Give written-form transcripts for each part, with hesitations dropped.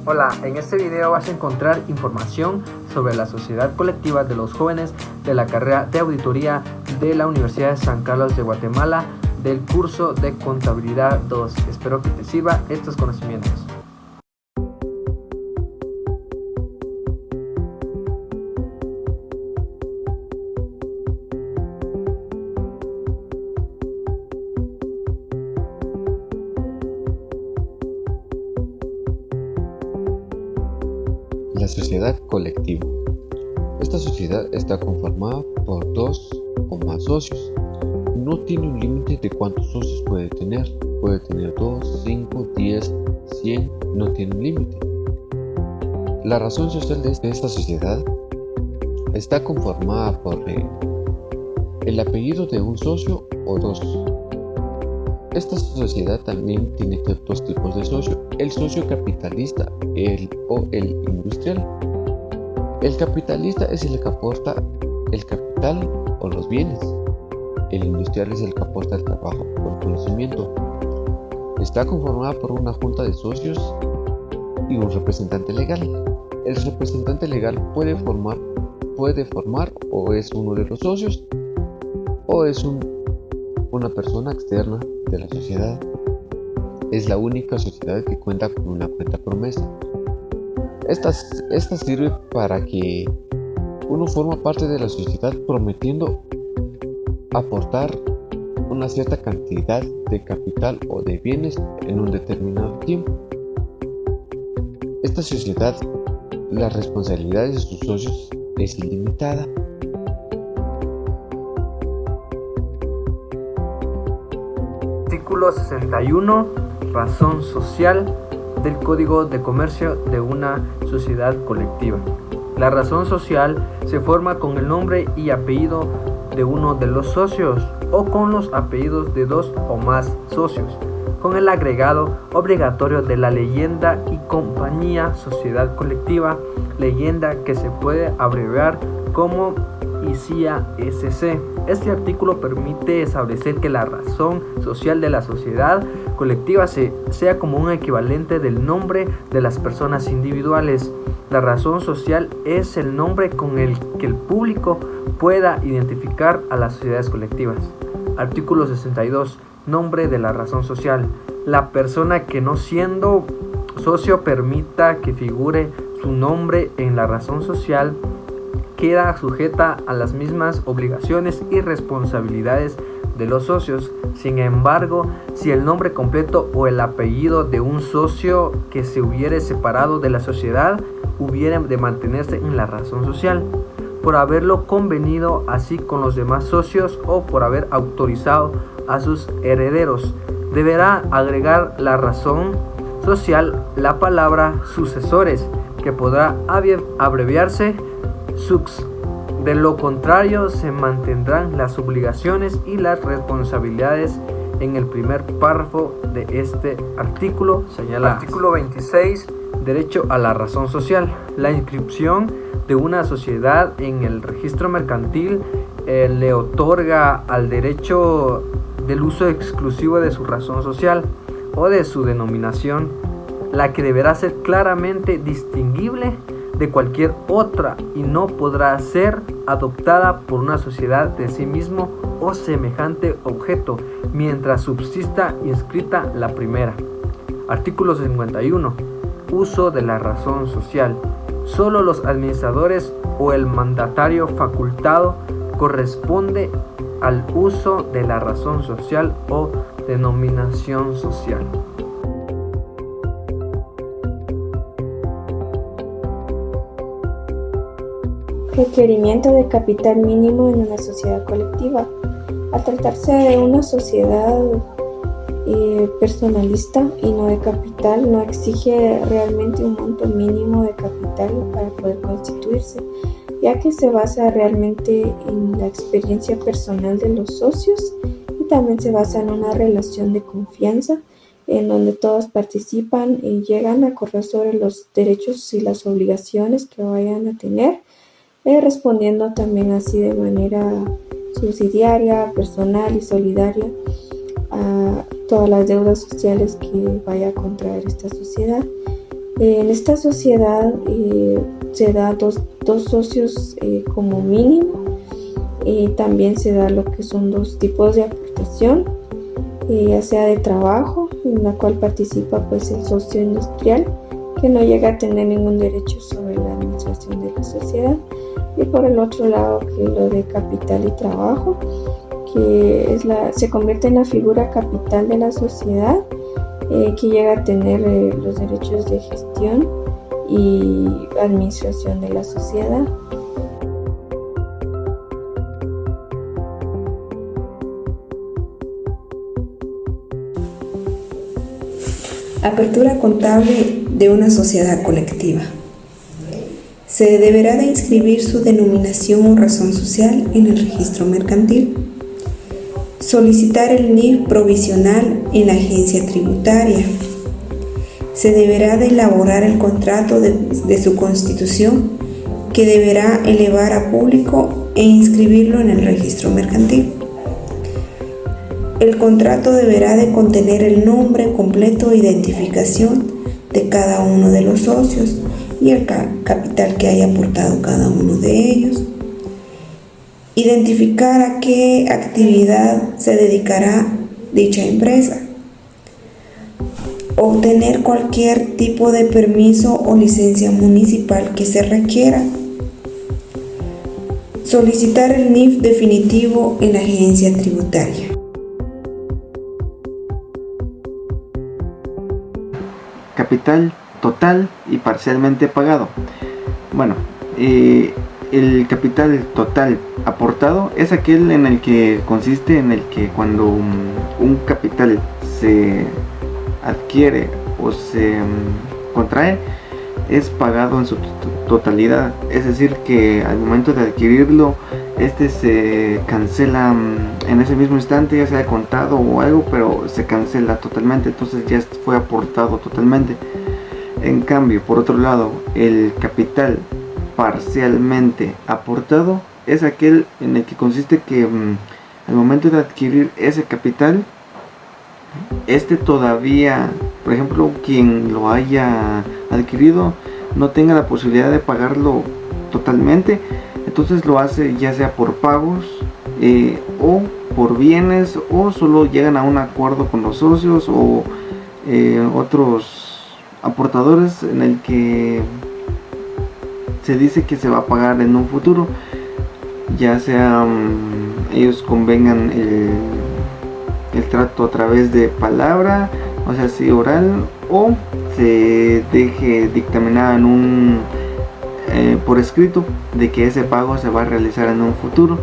Hola, en este video vas a encontrar información sobre la sociedad colectiva de los jóvenes de la carrera de auditoría de la Universidad de San Carlos de Guatemala del curso de Contabilidad 2. Espero que te sirva estos conocimientos. La sociedad colectiva. Esta sociedad está conformada por dos o más socios. No tiene un límite de cuántos socios puede tener. Puede tener 2, 5, 10, 100, no tiene un límite. La razón social de esta sociedad está conformada por el apellido de un socio o dos. Esta sociedad también tiene dos tipos de socio: el socio capitalista o el industrial. El capitalista es el que aporta el capital o los bienes. El industrial es el que aporta el trabajo o el conocimiento. Está conformada por una junta de socios y un representante legal. El representante legal puede formar o es uno de los socios o es una persona externa de la sociedad. Es la única sociedad que cuenta con una cuenta promesa. Esta sirve para que uno forma parte de la sociedad prometiendo aportar una cierta cantidad de capital o de bienes en un determinado tiempo. Esta sociedad, las responsabilidades de sus socios es ilimitada. Artículo 61. Razón social del Código de Comercio de una sociedad colectiva. La razón social se forma con el nombre y apellido de uno de los socios o con los apellidos de dos o más socios, con el agregado obligatorio de la leyenda y compañía sociedad colectiva, leyenda que se puede abreviar como ICIA SC. Este artículo permite establecer que la razón social de la sociedad colectiva sea como un equivalente del nombre de las personas individuales. La razón social es el nombre con el que el público pueda identificar a las sociedades colectivas. Artículo 62. Nombre de la razón social. La persona que, no siendo socio, permita que figure su nombre en la razón social queda sujeta a las mismas obligaciones y responsabilidades de los socios. Sin embargo, si el nombre completo o el apellido de un socio que se hubiere separado de la sociedad hubiera de mantenerse en la razón social, por haberlo convenido así con los demás socios o por haber autorizado a sus herederos, deberá agregar la razón social la palabra sucesores, que podrá abreviarse SUX. De lo contrario, se mantendrán las obligaciones y las responsabilidades en el primer párrafo de este artículo señala. Artículo 26. Derecho a la razón social. La inscripción de una sociedad en el registro mercantil le otorga al derecho del uso exclusivo de su razón social o de su denominación, la que deberá ser claramente distinguible de cualquier otra y no podrá ser adoptada por una sociedad de sí mismo o semejante objeto mientras subsista inscrita la primera. Artículo 51. Uso de la razón social. Solo los administradores o el mandatario facultado corresponde al uso de la razón social o denominación social. Requerimiento de capital mínimo en una sociedad colectiva. Al tratarse de una sociedad personalista y no de capital, no exige realmente un monto mínimo de capital para poder constituirse, ya que se basa realmente en la experiencia personal de los socios y también se basa en una relación de confianza en donde todos participan y llegan a acordar sobre los derechos y las obligaciones que vayan a tener, respondiendo también así de manera subsidiaria, personal y solidaria a todas las deudas sociales que vaya a contraer esta sociedad. En esta sociedad se da dos socios como mínimo. También se da lo que son dos tipos de aportación, ya sea de trabajo, en la cual participa pues el socio industrial, que no llega a tener ningún derecho sobre la administración de la sociedad, y por el otro lado que lo de capital y trabajo, que se convierte en la figura capital de la sociedad, que llega a tener los derechos de gestión y administración de la sociedad. Apertura contable de una sociedad colectiva. Se deberá de inscribir su denominación o razón social en el registro mercantil. Solicitar el NIF provisional en la agencia tributaria. Se deberá de elaborar el contrato de su constitución, que deberá elevar a público e inscribirlo en el registro mercantil. El contrato deberá de contener el nombre completo e identificación de cada uno de los socios y el capital que haya aportado cada uno de ellos. Identificar a qué actividad se dedicará dicha empresa. Obtener cualquier tipo de permiso o licencia municipal que se requiera. Solicitar el NIF definitivo en la agencia tributaria. Capital total y parcialmente pagado. Bueno, el capital total aportado es aquel en el que consiste en el que cuando un capital se adquiere o se contrae, es pagado en su totalidad. Es decir, que al momento de adquirirlo, este se cancela en ese mismo instante, ya sea de contado o algo, pero se cancela totalmente, entonces ya fue aportado totalmente. En cambio, por otro lado, el capital parcialmente aportado es aquel en el que consiste que al momento de adquirir ese capital, este todavía, por ejemplo, quien lo haya adquirido no tenga la posibilidad de pagarlo totalmente, entonces lo hace ya sea por pagos o por bienes, o solo llegan a un acuerdo con los socios o otros aportadores en el que se dice que se va a pagar en un futuro, ya sea ellos convengan el trato a través de palabra, o sea, si oral, o se deje dictaminar en por escrito de que ese pago se va a realizar en un futuro.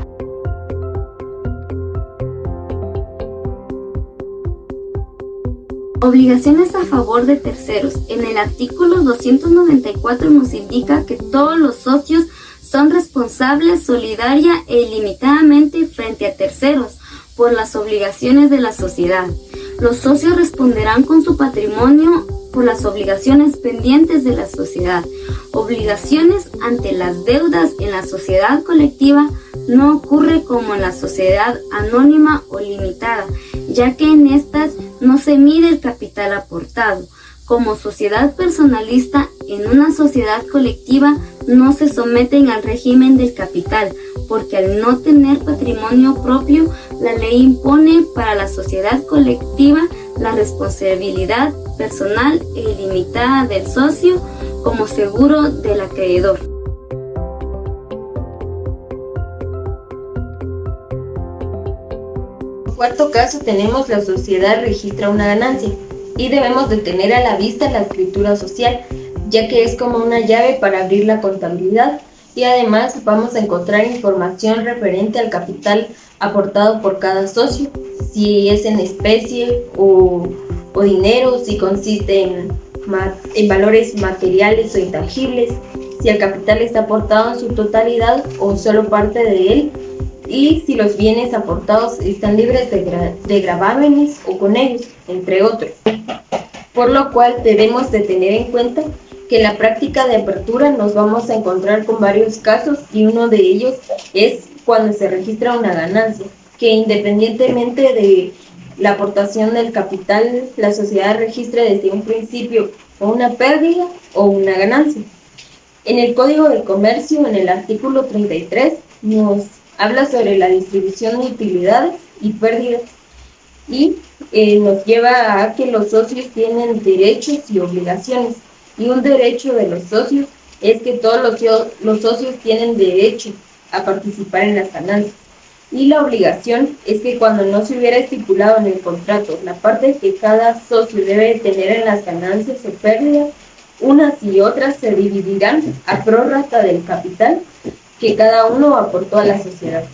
Obligaciones a favor de terceros. En el artículo 294 nos indica que todos los socios son responsables solidaria e ilimitadamente frente a terceros por las obligaciones de la sociedad. Los socios responderán con su patrimonio por las obligaciones pendientes de la sociedad. Obligaciones ante las deudas en la sociedad colectiva no ocurre como en la sociedad anónima o limitada, ya que en estas no se mide el capital aportado. Como sociedad personalista, en una sociedad colectiva no se someten al régimen del capital, porque al no tener patrimonio propio, la ley impone para la sociedad colectiva la responsabilidad personal e ilimitada del socio como seguro del acreedor. En cuarto caso tenemos la sociedad registra una ganancia y debemos de tener a la vista la escritura social, ya que es como una llave para abrir la contabilidad, y además vamos a encontrar información referente al capital aportado por cada socio, si es en especie o dinero, si consiste en valores materiales o intangibles, si el capital está aportado en su totalidad o solo parte de él, y si los bienes aportados están libres de gravámenes o con ellos, entre otros. Por lo cual debemos de tener en cuenta que en la práctica de apertura nos vamos a encontrar con varios casos, y uno de ellos es cuando se registra una ganancia, que independientemente de la aportación del capital, la sociedad registre desde un principio o una pérdida o una ganancia. En el Código de Comercio, en el artículo 33, nos habla sobre la distribución de utilidades y pérdidas y nos lleva a que los socios tienen derechos y obligaciones. Y un derecho de los socios es que todos los socios tienen derecho a participar en las ganancias. Y la obligación es que cuando no se hubiera estipulado en el contrato la parte que cada socio debe tener en las ganancias o pérdidas, unas y otras se dividirán a prorrata del capital que cada uno aportó a la sociedad.